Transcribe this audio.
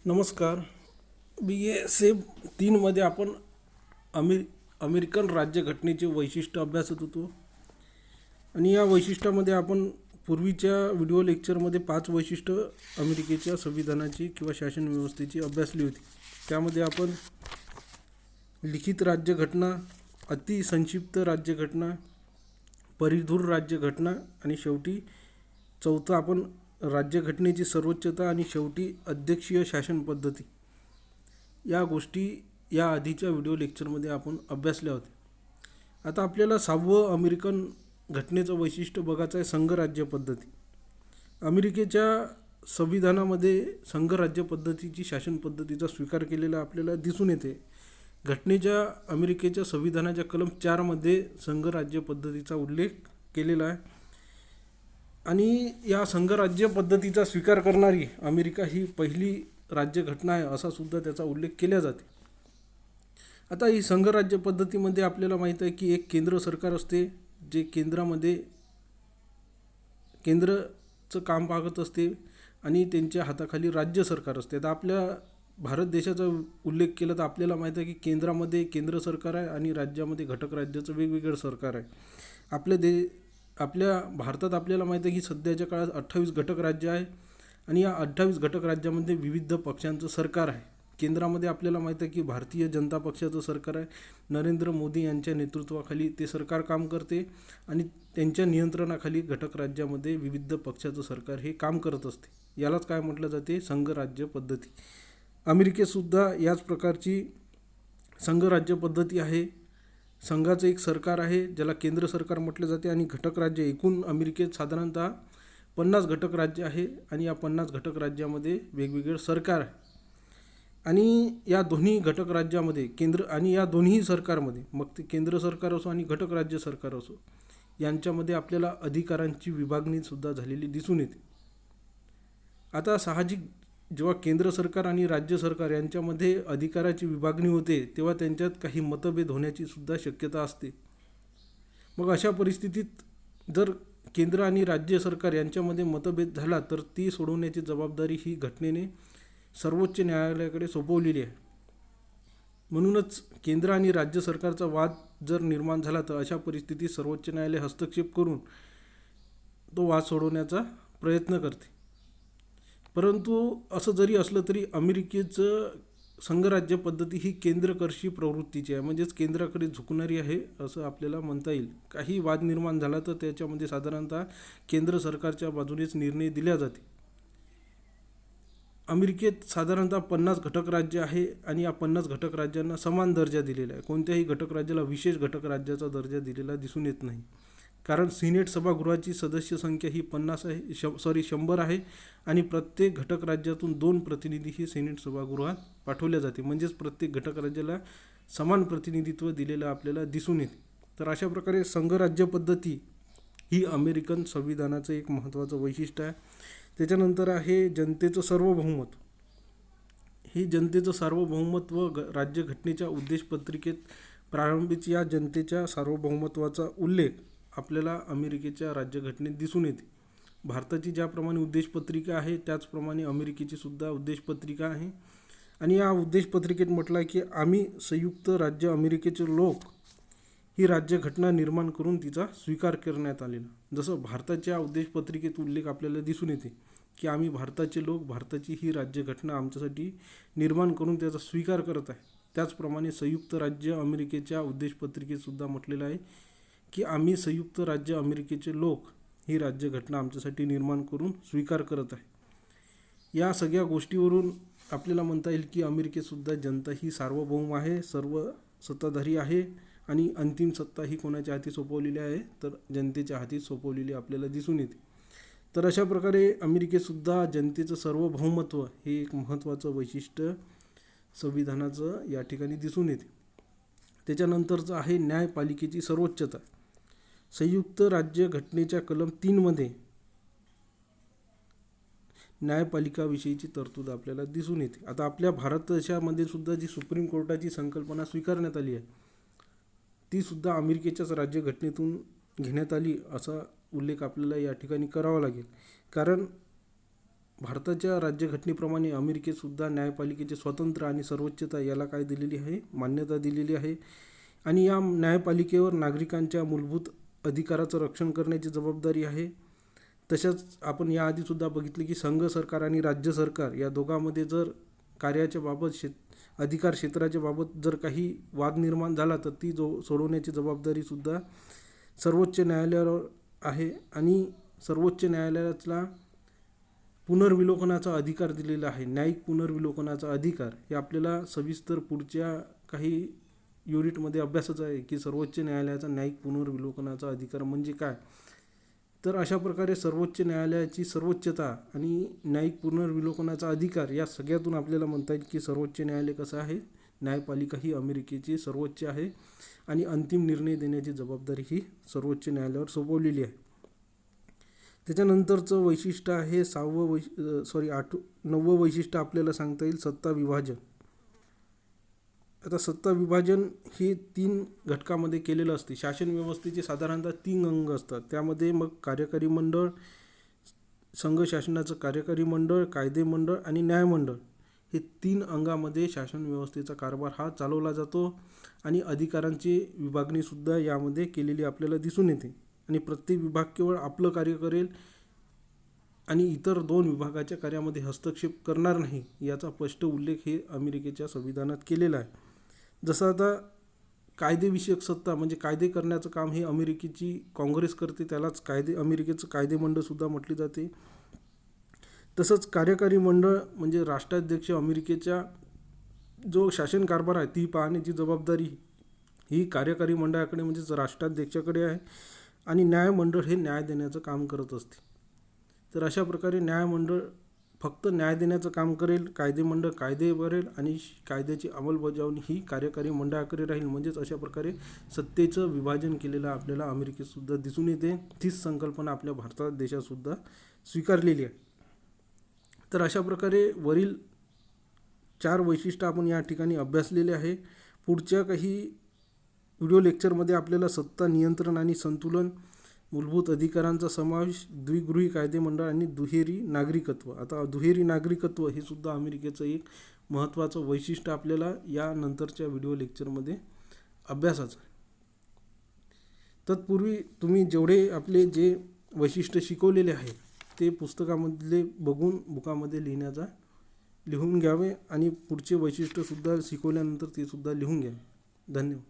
नमस्कार. BA-3 मध्ये आपण अमेरिकन राज्यघटनेचे वैशिष्ट्य अभ्यासत होतो आणि या वैशिष्ट्यामध्ये आपण पूर्वीच्या व्हिडिओ लेक्चरमध्ये 5 वैशिष्ट्य अमेरिकेच्या संविधानाची किंवा शासन व्यवस्थेची अभ्यासली होती. त्यामध्ये आपण लिखित राज्यघटना, अतिसंक्षिप्त राज्यघटना, परिधुर राज्यघटना आणि शेवटी चौथा आपण राज्यघटनेची सर्वोच्चता आणि शेवटी अध्यक्षीय शासन पद्धती या गोष्टी या आधीच्या व्हिडिओ लेक्चरमध्ये आपण अभ्यासल्या होत्या. आता आपल्याला 6वं अमेरिकन घटनेचं वैशिष्ट्य बघायचं आहे, संघराज्य पद्धती. अमेरिकेच्या संविधानामध्ये संघराज्य पद्धतीची शासन पद्धतीचा स्वीकार केलेला आपल्याला दिसून येते. घटनेच्या अमेरिकेच्या संविधानाच्या कलम 4मध्ये संघराज्य पद्धतीचा उल्लेख केलेला आहे आणि या संघराज्य पद्धतीचा स्वीकार करणारी अमेरिका ही पहिली राज्यघटना आहे असा सुद्धा त्याचा उल्लेख केला जाते. आता ही संघराज्य पद्धतीमध्ये आपल्याला माहीत आहे की एक केंद्र सरकार असते जे केंद्राचं काम पाहत असते आणि त्यांच्या हाताखाली राज्य सरकार असते. आता आपल्या भारत देशाचा उल्लेख केला तर आपल्याला माहीत आहे की केंद्रामध्ये केंद्र सरकार आहे आणि राज्यामध्ये घटक राज्याचं वेगवेगळं सरकार आहे. आपल्या भारतात आपल्याला माहीत आहे की सध्याच्या काळात 28 घटक राज्य आहे आणि या 28 घटक राज्यामध्ये विविध पक्षांचं सरकार आहे. केंद्रामध्ये आपल्याला माहीत आहे की भारतीय जनता पक्षाचं सरकार आहे. नरेंद्र मोदी यांच्या नेतृत्वाखाली ते सरकार काम करते आणि त्यांच्या नियंत्रणाखाली घटक राज्यामध्ये विविध पक्षाचं सरकार हे काम करत असते. यालाच काय म्हटलं जाते, संघराज्य पद्धती. अमेरिकेतसुद्धा याच प्रकारची संघराज्य पद्धती आहे. संघाचं एक सरकार आहे ज्याला केंद्र सरकार म्हटले जाते आणि घटक राज्य एकूण अमेरिकेत साधारणतः 50 घटक राज्य आहे आणि या 50 घटक राज्यामध्ये वेगवेगळे सरकार आहे. आणि या दोन्ही घटक राज्यामध्ये या दोन्ही सरकारमध्ये, मग ते केंद्र सरकार असो आणि घटक राज्य सरकार असो, यांच्यामध्ये आपल्याला अधिकारांची विभागणीसुद्धा झालेली दिसून येते. आता साहजिक जेव्हा केंद्र सरकार आणि राज्य सरकार यांच्यामध्ये अधिकाराची विभागणी होते तेव्हा त्यांच्यात काही मतभेद होण्याची सुद्धा शक्यता असते. मग अशा परिस्थितीत जर केंद्र आणि राज्य सरकार यांच्यामध्ये मतभेद झाला तर ती सोडवण्याची जबाबदारी ही घटनेने सर्वोच्च न्यायालयाकडे सोपवलेली आहे. म्हणूनच केंद्र आणि राज्य सरकारचा वाद जर निर्माण झाला तर अशा परिस्थितीत सर्वोच्च न्यायालय हस्तक्षेप करून तो वाद सोडवण्याचा प्रयत्न करते. परंतु असं जरी असलं तरी अमेरिकेचं संघराज्य पद्धती ही केंद्रकर्षी प्रवृत्तीची आहे, म्हणजेच केंद्राकडे झुकणारी आहे असं आपल्याला म्हणता येईल. काही वाद निर्माण झाला तर त्याच्यामध्ये साधारणतः केंद्र सरकारच्या बाजूनेच निर्णय दिला जाते. अमेरिकेत साधारणतः 50 घटक राज्य आहे आणि या 50 घटक राज्यांना समान दर्जा दिलेला आहे. कोणत्याही घटक राज्याला विशेष घटक राज्याचा दर्जा दिलेला दिसून येत नाही. कारण सिनेट सभागृहाची सदस्य संख्या ही 100 आहे आणि प्रत्येक घटक राज्यातून 2 प्रतिनिधी ही सिनेट सभागृहात पाठवल्या जाते. म्हणजेच प्रत्येक घटक राज्याला समान प्रतिनिधित्व दिलेलं आपल्याला दिसून येते. तर अशा प्रकारे संघराज्य पद्धती ही अमेरिकन संविधानाचं एक महत्त्वाचं वैशिष्ट्य आहे. त्याच्यानंतर आहे जनतेचं सार्वभौमत्व. ही जनतेचं सार्वभौमत्व राज्यघटनेच्या उद्देशपत्रिकेत प्रारंभीच या जनतेच्या सार्वभौमत्वाचा उल्लेख आपल्याला अमेरिकेच्या राज्यघटनेत दिसून येते. भारताची ज्याप्रमाणे उद्देशपत्रिका आहे त्याचप्रमाणे अमेरिकेची सुद्धा उद्देशपत्रिका आहे आणि या उद्देशपत्रिकेत म्हटलं आहे की आम्ही संयुक्त राज्य अमेरिकेचे लोक ही राज्यघटना निर्माण करून तिचा स्वीकार करण्यात आलेला. जसं भारताच्या उद्देशपत्रिकेत उल्लेख आपल्याला दिसून येते की आम्ही भारताचे लोक भारताची ही राज्यघटना आमच्यासाठी निर्माण करून त्याचा स्वीकार करत आहे, त्याचप्रमाणे संयुक्त राज्य अमेरिकेच्या उद्देशपत्रिकेतसुद्धा म्हटलेलं आहे की आम्ही संयुक्त राज्य अमेरिकेचे लोक ही राज्यघटना आमच्यासाठी निर्माण करून स्वीकार करत आहे. या सगळ्या गोष्टीवरून आपल्याला म्हणता येईल की अमेरिकेतसुद्धा जनता ही सार्वभौम आहे, सर्व सत्ताधारी आहे आणि अंतिम सत्ता ही कोणाच्या हाती सोपवलेली आहे तर जनतेच्या हाती सोपवलेली आपल्याला दिसून येते. तर अशा प्रकारे अमेरिकेतसुद्धा जनतेचं सार्वभौमत्व हे एक महत्त्वाचं वैशिष्ट्य संविधानाचं या ठिकाणी दिसून येते. त्याच्यानंतरचं आहे न्यायपालिकेची सर्वोच्चता. संयुक्त राज्य घटनेच्या कलम 3मध्ये न्यायपालिकाविषयीची तरतूद आपल्याला दिसून येते. आता आपल्या भारत देशामध्ये सुद्धा जी सुप्रीम कोर्टाची संकल्पना स्वीकारण्यात आली आहे ती सुद्धा अमेरिकेच्याच राज्यघटनेतून घेण्यात आली असा उल्लेख आपल्याला या ठिकाणी करावा लागेल. कारण भारताच्या राज्यघटनेप्रमाणे अमेरिकेतसुद्धा न्यायपालिकेचे स्वातंत्र्य आणि सर्वोच्चता याला काय दिलेली आहे, मान्यता दिलेली आहे. आणि या न्यायपालिकेवर नागरिकांच्या मूलभूत अधिकाराचं रक्षण करण्याची जबाबदारी आहे. तशाच आपण याआधीसुद्धा बघितले की संघ सरकार आणि राज्य सरकार या दोघांमध्ये जर कार्याच्या बाबत अधिकार क्षेत्राच्या बाबत जर काही वाद निर्माण झाला तर ती सोडवण्याची जबाबदारीसुद्धा सर्वोच्च न्यायालयावर आहे. आणि सर्वोच्च न्यायालयाला पुनर्विलोकनाचा अधिकार दिलेला आहे. न्यायिक पुनर्विलोकनाचा अधिकार हे आपल्याला सविस्तर पुढच्या काही युनिटमध्ये अभ्यासाचं आहे की सर्वोच्च न्यायालयाचा न्यायिक पुनर्विलोकनाचा अधिकार म्हणजे काय. तर अशा प्रकारे सर्वोच्च न्यायालयाची सर्वोच्चता आणि न्यायिक पुनर्विलोकनाचा अधिकार या सगळ्यातून आपल्याला म्हणता येईल की सर्वोच्च न्यायालय कसं आहे, न्यायपालिका ही अमेरिकेची सर्वोच्च आहे आणि अंतिम निर्णय देण्याची जबाबदारी ही सर्वोच्च न्यायालयावर सोपवलेली आहे. त्याच्यानंतरचं वैशिष्ट्य आहे 9वं वैशिष्ट्य आपल्याला सांगता येईल सत्ता विभाजन. आता सत्ता विभाजन हे 3 घटकामध्ये केलेलं असते. शासन व्यवस्थेचे साधारणतः 3 अंग असतात. त्यामध्ये मग कार्यकारी मंडळ, संघ शासनाचं कार्यकारी मंडळ, कायदे मंडळ आणि न्यायमंडळ हे 3 अंगामध्ये शासन व्यवस्थेचा कारभार हा चालवला जातो. आणि अधिकारांची विभागणीसुद्धा यामध्ये केलेली आपल्याला दिसून येते. आणि प्रत्येक विभाग केवळ आपलं कार्य करेल आणि इतर 2 विभागाच्या कार्यामध्ये हस्तक्षेप करणार नाही याचा स्पष्ट उल्लेख हे अमेरिकेच्या संविधानात केलेला आहे. जसं आता कायदेविषयक सत्ता म्हणजे कायदे करण्याचं काम हे अमेरिकेची काँग्रेस करते, त्यालाच अमेरिकेचं कायदेमंडळसुद्धा म्हटले जाते. तसंच कार्यकारी मंडळ म्हणजे राष्ट्राध्यक्ष अमेरिकेच्या जो शासन कारभार आहे ती पाहण्याची जबाबदारी ही कार्यकारी मंडळाकडे म्हणजेच राष्ट्राध्यक्षाकडे आहे. आणि न्यायमंडळ हे न्याय देण्याचं काम करत असते. तर अशा प्रकारे न्यायमंडळ फक्त न्याय देण्याचं काम करेल, कायदेमंडळ कायदे करेल आणि कायद्याची अंमलबजावणी ही कार्यकारी मंडळाकडे राहील. म्हणजेच अशा प्रकारे सत्तेचं विभाजन केलेलं आपल्याला अमेरिकेतसुद्धा दिसून येते. तीच संकल्पना आपल्या भारतात देशातसुद्धा स्वीकारलेली आहे. तर अशा प्रकारे वरील 4 वैशिष्ट्य आपण या ठिकाणी अभ्यासलेले आहे. पुढच्या काही व्हिडिओ लेक्चरमध्ये आपल्याला सत्ता नियंत्रण आणि संतुलन, मूलभूत अधिकारांचा समावेश, द्विगृही कायदेमंडळ आणि दुहेरी नागरिकत्व. आता दुहेरी नागरिकत्व हे सुद्धा अमेरिकेचं एक महत्त्वाचं वैशिष्ट्य आपल्याला या नंतरच्या व्हिडिओ लेक्चरमध्ये अभ्यासाचं आहे. तत्पूर्वी तुम्ही जेवढे आपले जे वैशिष्ट्य शिकवलेले आहे ते पुस्तकामधले बघून बुकामध्ये लिहून घ्यावे आणि पुढचे वैशिष्ट्यसुद्धा शिकवल्यानंतर ते सुद्धा लिहून घ्यावे. धन्यवाद.